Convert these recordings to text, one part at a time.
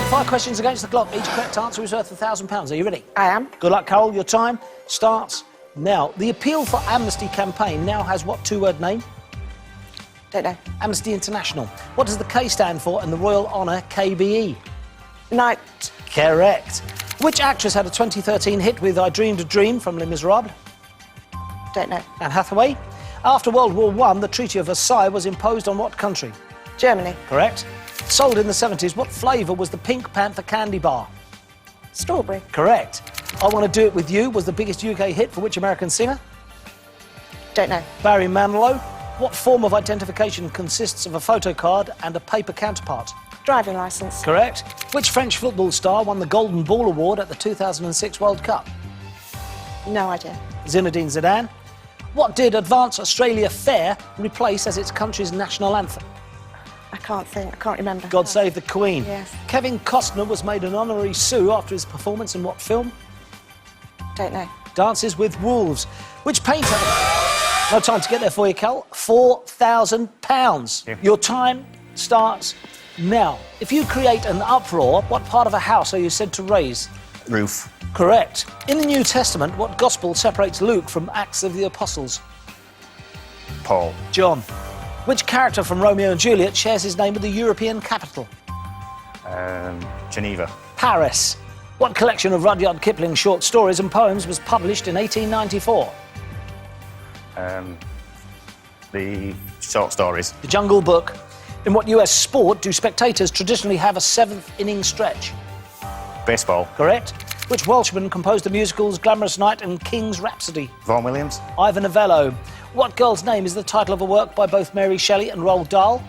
5 questions against the clock. Each correct answer is worth £1,000. Are you ready? I am. Good luck, Carol. Your time starts now. The Appeal for Amnesty campaign now has what two-word name? Don't know. Amnesty International. What does the K stand for in the Royal Honour KBE? Knight. Correct. Which actress had a 2013 hit with I Dreamed a Dream from Les Miserables? Don't know. Anne Hathaway. After World War I, the Treaty of Versailles was imposed on what country? Germany. Correct. Sold in the 70s, what flavour was the Pink Panther candy bar? Strawberry. Correct. I Want to Do It With You was the biggest UK hit for which American singer? Don't know. Barry Manilow. What form of identification consists of a photo card and a paper counterpart? Driving licence. Correct. Which French football star won the Golden Ball Award at the 2006 World Cup? No idea. Zinedine Zidane. What did Advance Australia Fair replace as its country's national anthem? I can't think. I can't remember. God Save the Queen. Yes. Kevin Costner was made an honorary Sue after his performance in what film? Don't know. Dances with Wolves. Which painter... No time to get there for you, Cal. £4,000. Yeah. Your time starts now. If you create an uproar, what part of a house are you said to raise? Roof. Correct. In the New Testament, what gospel separates Luke from Acts of the Apostles? Paul. John. Which character from Romeo and Juliet shares his name with the European capital? Geneva. Paris. What collection of Rudyard Kipling's short stories and poems was published in 1894? The short stories. The Jungle Book. In what US sport do spectators traditionally have a 7th inning stretch? Baseball. Correct. Which Welshman composed the musicals Glamorous Night and King's Rhapsody? Vaughan Williams. Ivor Novello. What girl's name is the title of a work by both Mary Shelley and Roald Dahl?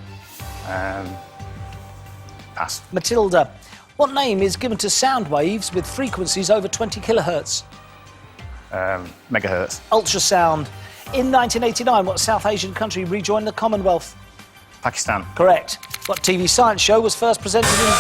Pass. Matilda. What name is given to sound waves with frequencies over 20 kilohertz? Megahertz. Ultrasound. In 1989, what South Asian country rejoined the Commonwealth? Pakistan. Correct. What TV science show was first presented in...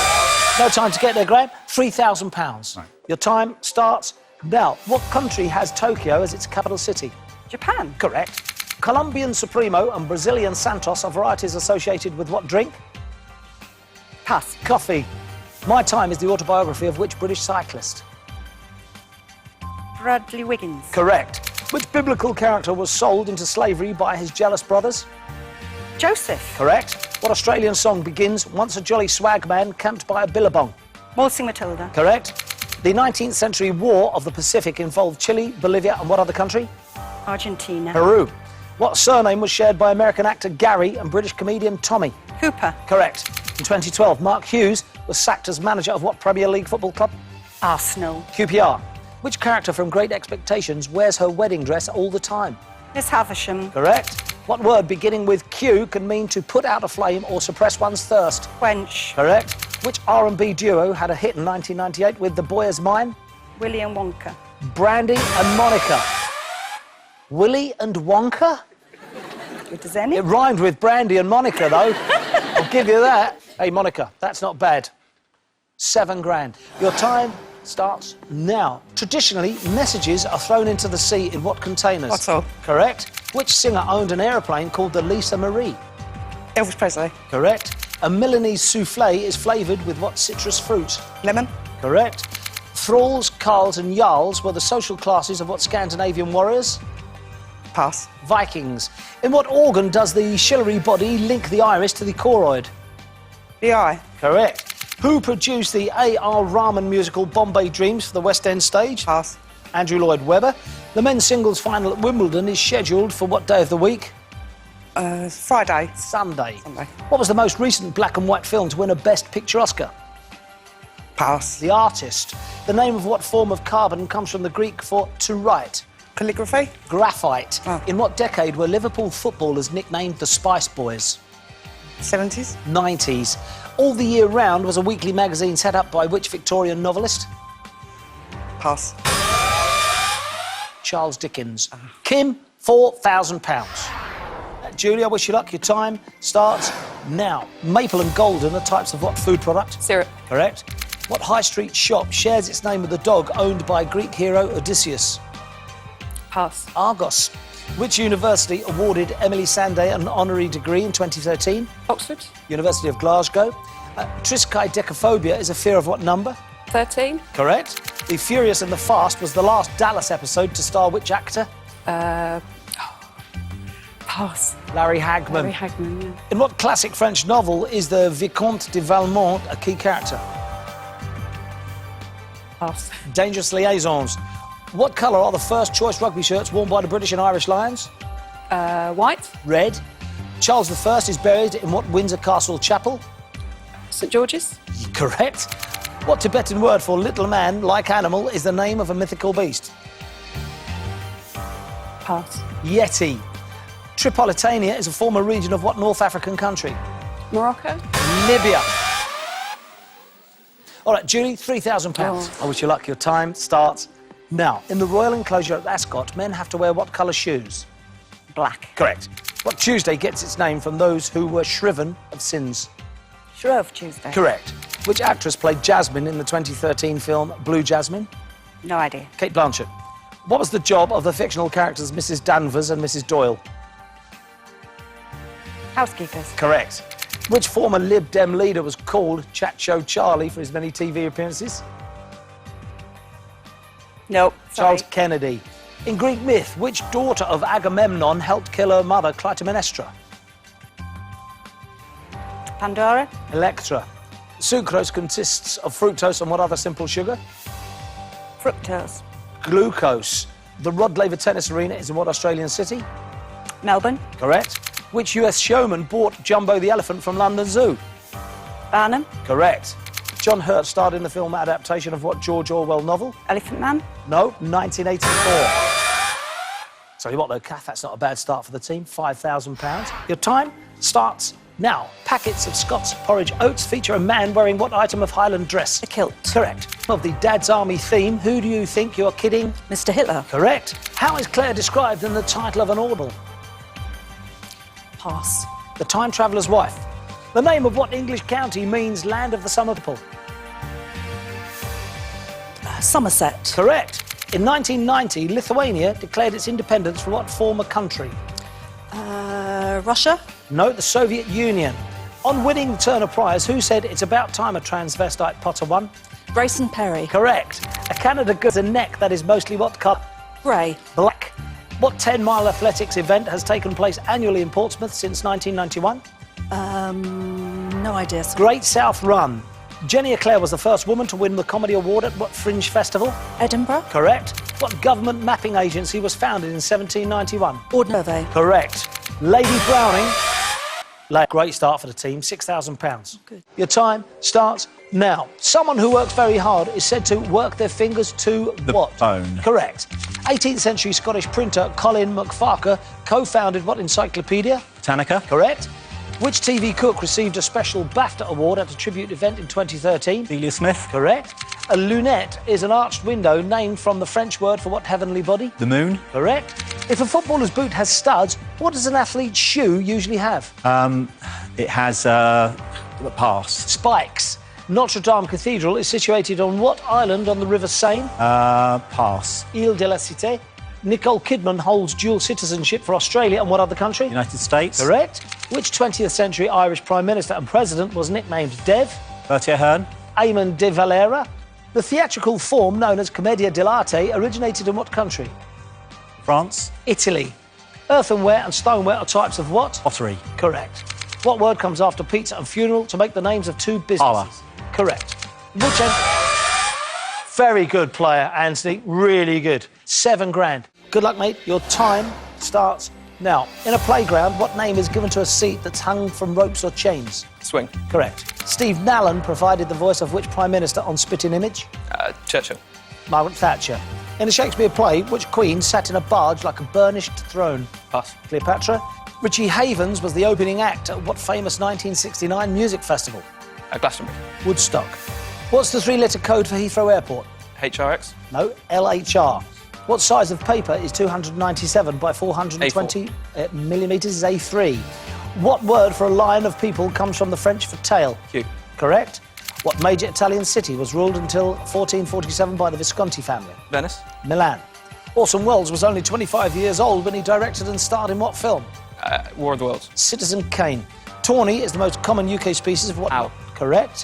No time to get there, Graham. £3,000. Right. Your time starts now. What country has Tokyo as its capital city? Japan. Correct. Colombian Supremo and Brazilian Santos are varieties associated with what drink? Pass. Coffee. My Time is the autobiography of which British cyclist? Bradley Wiggins. Correct. Which biblical character was sold into slavery by his jealous brothers? Joseph. Correct. What Australian song begins, once a jolly swag man camped by a billabong? Waltzing Matilda. Correct. The 19th century War of the Pacific involved Chile, Bolivia and what other country? Argentina. Peru. What surname was shared by American actor Gary and British comedian Tommy? Hooper. Correct. In 2012, Mark Hughes was sacked as manager of what Premier League football club? Arsenal. QPR. Which character from Great Expectations wears her wedding dress all the time? Miss Havisham. Correct. What word beginning with Q can mean to put out a flame or suppress one's thirst? Quench. Correct. Which R&B duo had a hit in 1998 with The Boy Is Mine? William Wonka. Brandy and Monica. Willy and Wonka? Good as any. It rhymed with Brandy and Monica, though. I'll give you that. Hey, Monica, that's not bad. £7,000. Your time starts now. Traditionally, messages are thrown into the sea in what containers? Bottle. Correct. Which singer owned an aeroplane called the Lisa Marie? Elvis Presley. Correct. A Milanese souffle is flavoured with what citrus fruit? Lemon. Correct. Thralls, carls and jarls were the social classes of what Scandinavian warriors? Pass. Vikings. In what organ does the ciliary body link the iris to the choroid? The eye. Correct. Who produced the A.R. Rahman musical Bombay Dreams for the West End stage? Pass. Andrew Lloyd Webber. The men's singles final at Wimbledon is scheduled for what day of the week? Friday. Sunday. Sunday. What was the most recent black and white film to win a Best Picture Oscar? Pass. The Artist. The name of what form of carbon comes from the Greek for to write? Calligraphy. Graphite. Oh. In what decade were Liverpool footballers nicknamed the Spice Boys? 70s. 90s. All the Year Round was a weekly magazine set up by which Victorian novelist? Pass. Charles Dickens. Kim, £4,000. Julie, I wish you luck. Your time starts now. Maple and golden are types of what food product? Syrup. Correct. What high street shop shares its name with the dog owned by Greek hero Odysseus? Pass. Argos. Which university awarded Emily Sandé an honorary degree in 2013? Oxford. University of Glasgow. Triskaidekaphobia is a fear of what number? 13. Correct. The Furious and the Fast was the last Dallas episode to star which actor? Pass. Larry Hagman. Larry Hagman, yeah. In what classic French novel is the Vicomte de Valmont a key character? Pass. Dangerous Liaisons. What colour are the first choice rugby shirts worn by the British and Irish Lions? White. Red. Charles I is buried in what Windsor Castle chapel? St George's. Correct. What Tibetan word for little man, like animal, is the name of a mythical beast? Pass. Yeti. Tripolitania is a former region of what North African country? Morocco. Libya. All right, Julie, £3,000. Oh. I wish you luck. Your time starts now. In the royal enclosure at Ascot, men have to wear what colour shoes? Black. Correct. What Tuesday gets its name from those who were shriven of sins? Shrove Tuesday. Correct. Which actress played Jasmine in the 2013 film Blue Jasmine? No idea. Kate Blanchett. What was the job of the fictional characters Mrs. Danvers and Mrs. Doyle? Housekeepers. Correct. Which former Lib Dem leader was called Chat Show Charlie for his many TV appearances? Nope. Charles Sorry. Kennedy. In Greek myth, which daughter of Agamemnon helped kill her mother, Clytemnestra? Pandora. Electra. Sucrose consists of fructose and what other simple sugar? Fructose. Glucose. The Rod Laver Tennis Arena is in what Australian city? Melbourne. Correct. Which US showman bought Jumbo the elephant from London Zoo? Barnum. Correct. John Hurt starred in the film adaptation of what George Orwell novel? Elephant Man. No, 1984. Tell you what though, Kath, that's not a bad start for the team. £5,000. Your time starts now. Packets of Scott's porridge oats feature a man wearing what item of Highland dress? A kilt. Correct. Of the Dad's Army theme, who do you think you're kidding? Mr. Hitler. Correct. How is Claire described in the title of an Audible? Pass. The Time Traveller's Wife. The name of what English county means land of the summer people? Somerset. Correct. In 1990, Lithuania declared its independence from what former country? Russia. No, the Soviet Union. On winning the Turner Prize, who said it's about time a transvestite Potter won? Grayson Perry. Correct. A Canada has a neck that is mostly what colour? Grey. Black. What 10-mile athletics event has taken place annually in Portsmouth since 1991? No idea. Sorry. Great South Run. Jenny Eclair was the first woman to win the Comedy Award at what Fringe Festival? Edinburgh. Correct. What government mapping agency was founded in 1791? Ordnance. Correct. Lady Browning. Great start for the team, £6,000. Good. Your time starts now. Someone who works very hard is said to work their fingers to The what? bone. Correct. 18th century Scottish printer Colin MacFarquhar co-founded what encyclopedia? Britannica. Correct. Which TV cook received a special BAFTA award at a tribute event in 2013? Delia Smith. Correct. A lunette is an arched window named from the French word for what heavenly body? The moon. Correct. If a footballer's boot has studs, what does an athlete's shoe usually have? It has the pass. Spikes. Notre Dame Cathedral is situated on what island on the River Seine? Pass. Ile de la Cité. Nicole Kidman holds dual citizenship for Australia and what other country? United States. Correct. Which 20th century Irish Prime Minister and President was nicknamed Dev? Bertie Ahern. Eamon de Valera. The theatrical form known as Commedia dell'arte originated in what country? France. Italy. Earthenware and stoneware are types of what? Pottery. Correct. What word comes after pizza and funeral to make the names of two businesses? Parlour. Correct. Which Very good player, Anthony. Really good. £7,000. Good luck, mate. Your time starts now. In a playground, what name is given to a seat that's hung from ropes or chains? Swing. Correct. Steve Nallen provided the voice of which Prime Minister on Spitting Image? Churchill. Margaret Thatcher. In a Shakespeare play, which queen sat in a barge like a burnished throne? Pass. Cleopatra. Richie Havens was the opening act at what famous 1969 music festival? Glastonbury. Woodstock. What's the three-letter code for Heathrow Airport? HRX. No, LHR. What size of paper is 297 by 420 millimetres is A3? What word for a line of people comes from the French for tail? Q. Correct. What major Italian city was ruled until 1447 by the Visconti family? Venice. Milan. Orson Welles was only 25 years old when he directed and starred in what film? War of the Worlds. Citizen Kane. Tawny is the most common UK species of what? Owl. Correct.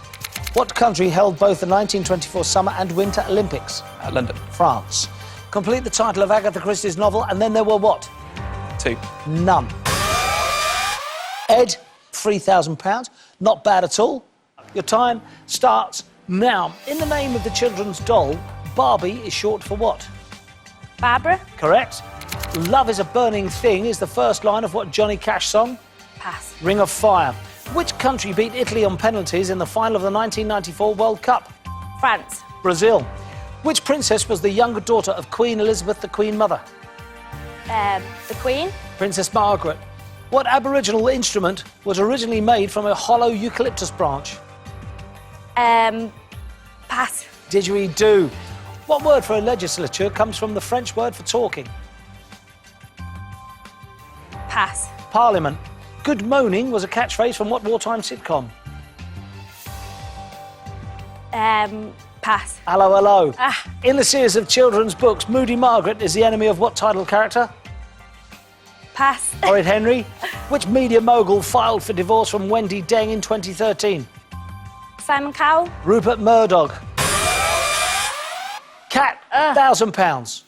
What country held both the 1924 Summer and Winter Olympics? London. France. Complete the title of Agatha Christie's novel, and then there were what? 2. None. Ed, £3,000. Not bad at all. Your time starts now. In the name of the children's doll, Barbie is short for what? Barbara. Correct. Love is a burning thing is the first line of what Johnny Cash song? Pass. Ring of Fire. Which country beat Italy on penalties in the final of the 1994 World Cup? France. Brazil. Which princess was the younger daughter of Queen Elizabeth, the Queen Mother? The Queen. Princess Margaret. What Aboriginal instrument was originally made from a hollow eucalyptus branch? Pass. Didgeridoo. What word for a legislature comes from the French word for talking? Pass. Parliament. Good moaning was a catchphrase from what wartime sitcom? Pass. Hello, hello. Ah. In the series of children's books, Moody Margaret is the enemy of what title character? Pass. Horrid Henry. Which media mogul filed for divorce from Wendy Deng in 2013? Simon Cowell. Rupert Murdoch. Cat, £1,000.